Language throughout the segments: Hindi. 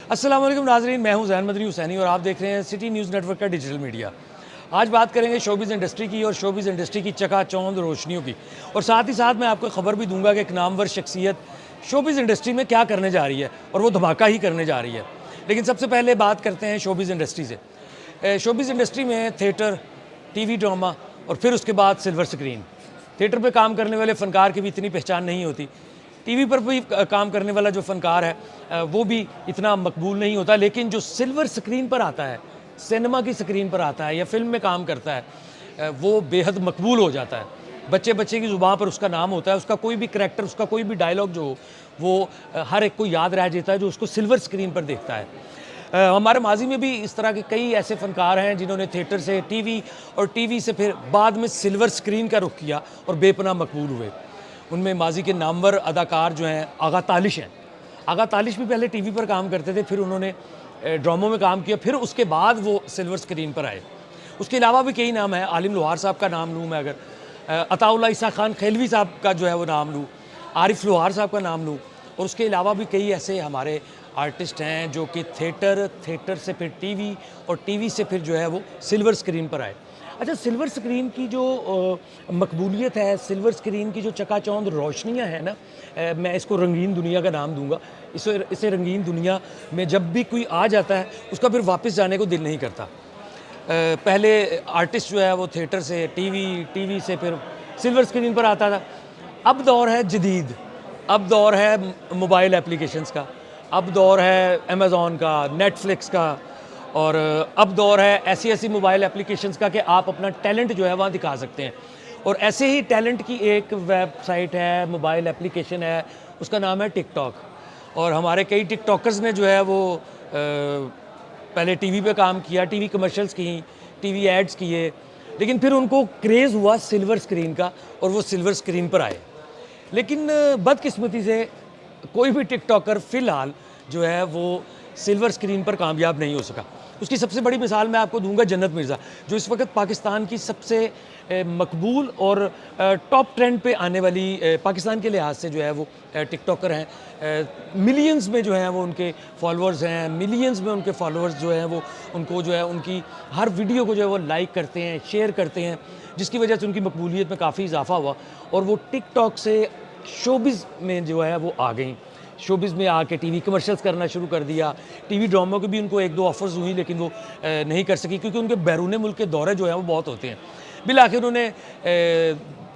अस्सलाम वालेकुम नाज़रीन, मैं हूं ज़ैन मदनी हुसैनी और आप देख रहे हैं सिटी न्यूज़ नेटवर्क का डिजिटल मीडिया। आज बात करेंगे शोबिज़ इंडस्ट्री की और शोबिज़ इंडस्ट्री की चकाचौंध रोशनियों की, और साथ ही साथ मैं आपको खबर भी दूंगा कि एक नामवर शख्सियत शोबिज़ इंडस्ट्री में क्या करने जा रही है, और वो धमाका ही करने जा रही है। लेकिन सबसे पहले बात करते हैं शोबिज़ इंडस्ट्री से। शोबिज़ इंडस्ट्री में थिएटर, टीवी ड्रामा और फिर उसके बाद सिल्वर स्क्रीन। थिएटर पे काम करने वाले फ़नकार की भी इतनी पहचान नहीं होती। टीवी पर भी काम करने वाला जो फ़नकार है वो भी इतना मकबूल नहीं होता, लेकिन जो सिल्वर स्क्रीन पर आता है, सिनेमा की स्क्रीन पर आता है या फ़िल्म में काम करता है, वो बेहद मकबूल हो जाता है। बच्चे बच्चे की ज़ुबान पर उसका नाम होता है, उसका कोई भी करैक्टर, उसका कोई भी डायलॉग जो हो वो हर एक को याद रह जाता है जो उसको सिल्वर स्क्रीन पर देखता है। हमारे माजी में भी इस तरह के कई ऐसे फ़नकार हैं जिन्होंने थिएटर से टीवी और टीवी से फिर बाद में सिल्वर स्क्रीन का रुख किया और बेपनाह मकबूल हुए। उनमें माजी के नामवर अदाकार जो हैं आगा तालिश हैं। आगा तालिश भी पहले टीवी पर काम करते थे, फिर उन्होंने ड्रामों में काम किया, फिर उसके बाद वो सिल्वर स्क्रीन पर आए। उसके अलावा भी कई नाम हैं। आलिम लोहार साहब का नाम लूँ मैं, अगर अताउल्लाह ईसा खान खैलवी साहब का जो है वो नाम लूँ, आरिफ लोहार साहब का नाम लूँ, और उसके अलावा भी कई ऐसे हमारे आर्टिस्ट हैं जो कि थिएटर से फिर टीवी और टीवी से फिर जो है वो सिल्वर स्क्रीन पर आए। अच्छा, सिल्वर स्क्रीन की जो मकबूलियत है, सिल्वर स्क्रीन की जो चकाचौंध रोशनियाँ हैं ना, मैं इसको रंगीन दुनिया का नाम दूंगा। इसे रंगीन दुनिया में जब भी कोई आ जाता है उसका फिर वापस जाने को दिल नहीं करता। पहले आर्टिस्ट जो है वो थिएटर से टीवी से फिर सिल्वर स्क्रीन पर आता था। अब दौर है जदीद, अब दौर है मोबाइल एप्लीकेशंस का, अब दौर है अमेज़ॉन का, नेटफ्लिक्स का, और अब दौर है ऐसी ऐसी मोबाइल एप्लीकेशंस का कि आप अपना टैलेंट जो है वहाँ दिखा सकते हैं। और ऐसे ही टैलेंट की एक वेबसाइट है, मोबाइल एप्लीकेशन है, उसका नाम है टिकटॉक। और हमारे कई टिकटॉकर्स ने जो है वो पहले टीवी पे काम किया, टीवी कमर्शियल्स की, टीवी एड्स किए, लेकिन फिर उनको क्रेज़ हुआ सिल्वर स्क्रीन का और वो सिल्वर स्क्रीन पर आए। लेकिन बदकिस्मती से कोई भी टिकटॉकर फ़िलहाल जो है वो सिल्वर स्क्रीन पर कामयाब नहीं हो सका। उसकी सबसे बड़ी मिसाल मैं आपको दूंगा जन्नत मिर्ज़ा, जो इस वक्त पाकिस्तान की सबसे मकबूल और टॉप ट्रेंड पे आने वाली पाकिस्तान के लिहाज से जो है वो टिकटॉकर हैं। मिलियंस में जो हैं वो उनके फॉलोअर्स हैं, मिलियंस में उनके फॉलोअर्स जो हैं वो उनको जो है उनकी हर वीडियो को जो है वो लाइक करते हैं, शेयर करते हैं, जिसकी वजह से उनकी मकबूलियत में काफ़ी इजाफा हुआ और वो टिकटॉक से शोबिज़ में जो है वो आ गई। शोबिज़ में आके टीवी कमर्शियल्स करना शुरू कर दिया। टीवी ड्रामों की भी उनको एक दो ऑफ़र्स हुई, लेकिन वो नहीं कर सकी क्योंकि उनके बैरून मुल्क के दौरे जो हैं वो बहुत होते हैं। बिल आखिर उन्हें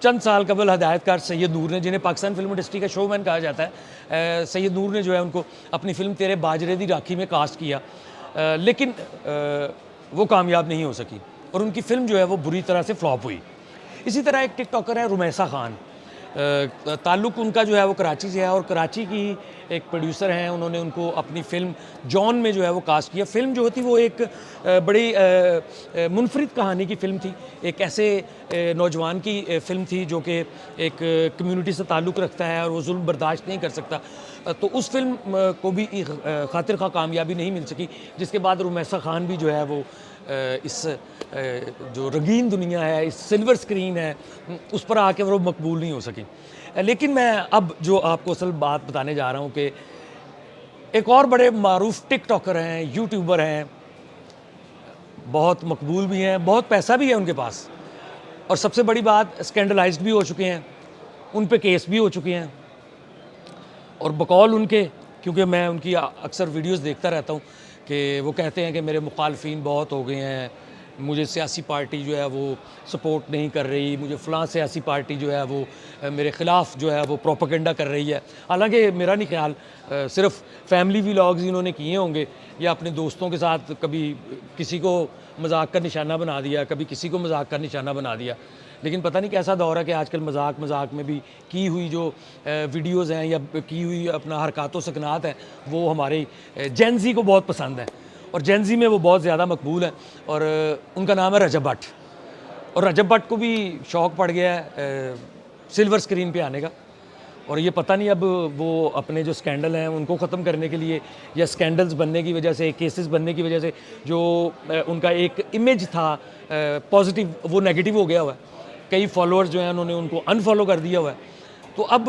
चंद साल कबल हदायतकार सैयद नूर ने, जिन्हें पाकिस्तान फिल्म इंडस्ट्री का शोमैन कहा जाता है, सैयद नूर ने जो है उनको अपनी फ़िल्म तेरे बाजरे दी राखी में कास्ट किया, लेकिन वो कामयाब नहीं हो सकी और उनकी फ़िल्म जो है वो बुरी तरह से फ्लॉप हुई। इसी तरह एक टिकटॉकर है रुमैसा खान। ताल्लुक़ उनका जो है वो कराची से है और कराची की एक प्रोड्यूसर हैं, उन्होंने उनको अपनी फ़िल्म जॉन में जो है वो कास्ट किया। फ़िल्म जो थी वो एक बड़ी मुनफरिद कहानी की फ़िल्म थी। एक ऐसे नौजवान की फ़िल्म थी जो कि एक कम्युनिटी से ताल्लुक़ रखता है और वो जुल्म बर्दाश्त नहीं कर सकता। तो उस फ़िल्म को भी खातिर खा कामयाबी नहीं मिल सकी, जिसके बाद रुमैसा खान भी जो है वो इस जो रंगीन दुनिया है, इस सिल्वर स्क्रीन है, उस पर आके वो मकबूल नहीं हो सकी। लेकिन मैं अब जो आपको असल बात बताने जा रहा हूँ कि एक और बड़े मारूफ टिकटॉकर हैं, यूट्यूबर हैं, बहुत मकबूल भी हैं, बहुत पैसा भी है उनके पास, और सबसे बड़ी बात स्कैंडलाइज्ड भी हो चुके हैं, उन पे केस भी हो चुके हैं। और बकौल उनके, क्योंकि मैं उनकी अक्सर वीडियोस देखता रहता हूँ, कि वो कहते हैं कि मेरे मुखालफिन बहुत हो गए हैं, मुझे सियासी पार्टी जो है वो सपोर्ट नहीं कर रही, मुझे फ़लाँ सियासी पार्टी जो है वो मेरे ख़िलाफ़ जो है वो प्रोपेगेंडा कर रही है। हालांकि मेरा नहीं ख्याल, सिर्फ फैमिली व्लॉग्स इन्होंने किए होंगे या अपने दोस्तों के साथ कभी किसी को मजाक का निशाना बना दिया, कभी किसी को मजाक का निशाना बना दिया। लेकिन पता नहीं कैसा दौर है कि आजकल मजाक में भी की हुई जो वीडियोस हैं या की हुई अपना हरकत व सकनात हैं, वो हमारे जेन ज़ी को बहुत पसंद है और जेन ज़ी में वो बहुत ज़्यादा मकबूल हैं। और उनका नाम है रजब भट्ट, और रजब भट्ट को भी शौक़ पड़ गया है सिल्वर स्क्रीन पे आने का। और ये पता नहीं अब वो अपने जो स्कैंडल हैं उनको ख़त्म करने के लिए या स्कैंडल्स बनने की वजह से, केसेस बनने की वजह से जो उनका एक इमेज था पॉजिटिव, वो नेगेटिव हो गया हुआ है। कई फॉलोअर्स जो हैं उन्होंने उनको अनफॉलो कर दिया हुआ है। तो अब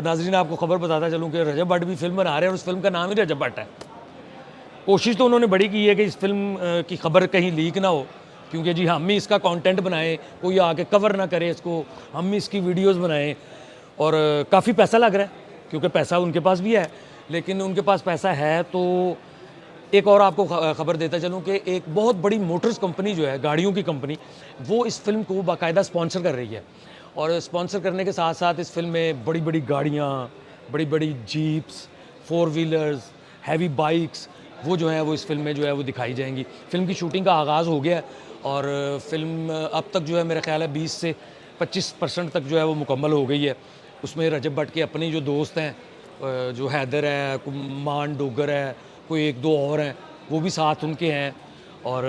नाज़रीन आपको ख़बर बताता चलूँ कि रजब भट्ट भी फिल्म बना रहे हैं और उस फिल्म का नाम ही रजब भट्ट है। कोशिश तो उन्होंने बड़ी की है कि इस फिल्म की खबर कहीं लीक ना हो, क्योंकि जी हम ही इसका कंटेंट बनाएं, कोई आके कवर ना करे इसको, हम ही इसकी वीडियोस बनाएं। और काफ़ी पैसा लग रहा है, क्योंकि पैसा उनके पास भी है, लेकिन उनके पास पैसा है तो एक और आपको खबर देता चलूँ कि एक बहुत बड़ी मोटर्स कंपनी जो है, गाड़ियों की कंपनी, वो इस फिल्म को बाकायदा स्पॉन्सर कर रही है। और स्पॉन्सर करने के साथ साथ इस फिल्म में बड़ी बड़ी गाड़ियाँ, बड़ी बड़ी jeeps, four wheelers, heavy bikes, वो जो हैं वो इस फिल्म में जो है वो दिखाई जाएंगी। फिल्म की शूटिंग का आगाज़ हो गया है और फिल्म अब तक जो है मेरा ख्याल है 20 से 25% तक जो है वो मुकम्मल हो गई है। उसमें रजब भट्ट के अपने जो दोस्त हैं, जो हैदर है, मान डोगर है, कोई एक दो और हैं, वो भी साथ उनके हैं। और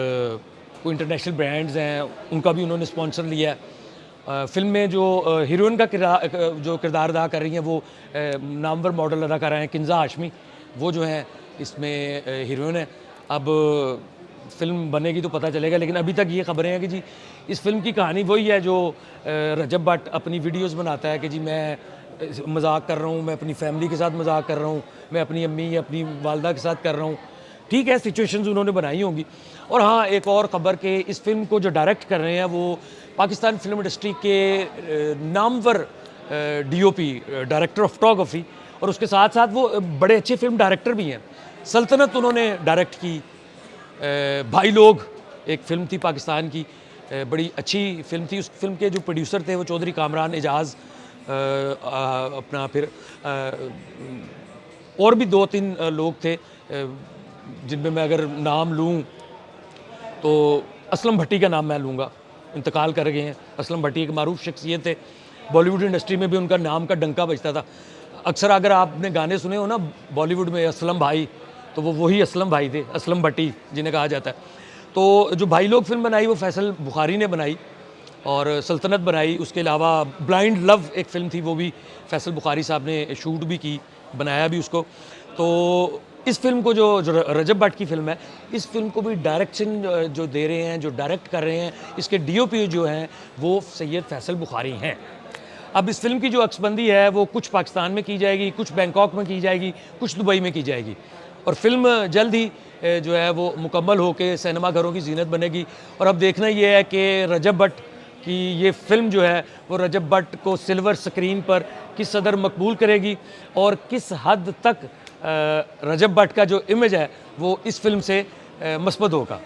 कोई इंटरनेशनल ब्रांड्स हैं, उनका भी उन्होंने स्पॉन्सर लिया है। फिल्म में जो हीरोइन का जो किरदार अदा कर रही हैं वो नामवर मॉडल अदाकारा हैं किंजा हाशमी, वो जो हैं इसमें हीरोइन है। अब फिल्म बनेगी तो पता चलेगा, लेकिन अभी तक ये खबरें हैं कि जी इस फिल्म की कहानी वही है जो रजब भट्ट अपनी वीडियोस बनाता है कि जी मैं मजाक कर रहा हूँ, मैं अपनी फैमिली के साथ मजाक कर रहा हूँ, मैं अपनी अम्मी या अपनी वालदा के साथ कर रहा हूँ। ठीक है, सिचुएशंस उन्होंने बनाई होंगी। और हाँ, एक और ख़बर के इस फिल्म को जो डायरेक्ट कर रहे हैं वो पाकिस्तान फिल्म इंडस्ट्री के Namvar DOP, director of photography, और उसके साथ साथ वो बड़े अच्छे फिल्म डायरेक्टर भी हैं। सल्तनत उन्होंने डायरेक्ट की, भाई लोग एक फ़िल्म थी पाकिस्तान की, बड़ी अच्छी फ़िल्म थी। उस फिल्म के जो प्रोड्यूसर थे वो चौधरी कामरान एजाज़, अपना फिर और भी 2-3 लोग थे, जिनमें मैं अगर नाम लूँ तो असलम भट्टी का नाम मैं लूँगा, इंतकाल कर गए हैं। असलम भट्टी एक मारूफ शख्सियत थे, बॉलीवुड इंडस्ट्री में भी उनका नाम का डंका बजता था। अक्सर अगर आपने गाने सुने हो ना बॉलीवुड में, असलम भाई, तो वो वही असलम भाई थे, असलम भट्टी जिन्हें कहा जाता है। तो जो भाई लोग फिल्म बनाई वो फैसल बुखारी ने बनाई और सल्तनत बनाई। उसके अलावा ब्लाइंड लव एक फ़िल्म थी, वो भी फैसल बुखारी साहब ने शूट भी की, बनाया भी उसको। तो इस फिल्म को जो रजब भट्ट की फ़िल्म है, इस फिल्म को भी डायरेक्शन जो दे रहे हैं, जो डायरेक्ट कर रहे हैं, इसके डीओपी जो हैं वो सैयद फैसल बुखारी हैं। अब इस फिल्म की जो अक्सबंदी है वो कुछ पाकिस्तान में की जाएगी, कुछ बैंकॉक में की जाएगी, कुछ दुबई में की जाएगी। और फिल्म जल्द ही जो है वो मुकम्मल होकर सिनेमा घरों की जीनत बनेगी। और अब देखना ये है कि रजब भट्ट की ये फ़िल्म जो है वो रजब भट्ट को सिल्वर स्क्रीन पर किस कदर मकबूल करेगी और किस हद तक रजब भट्ट का जो इमेज है वो इस फिल्म से मस्बत होगा।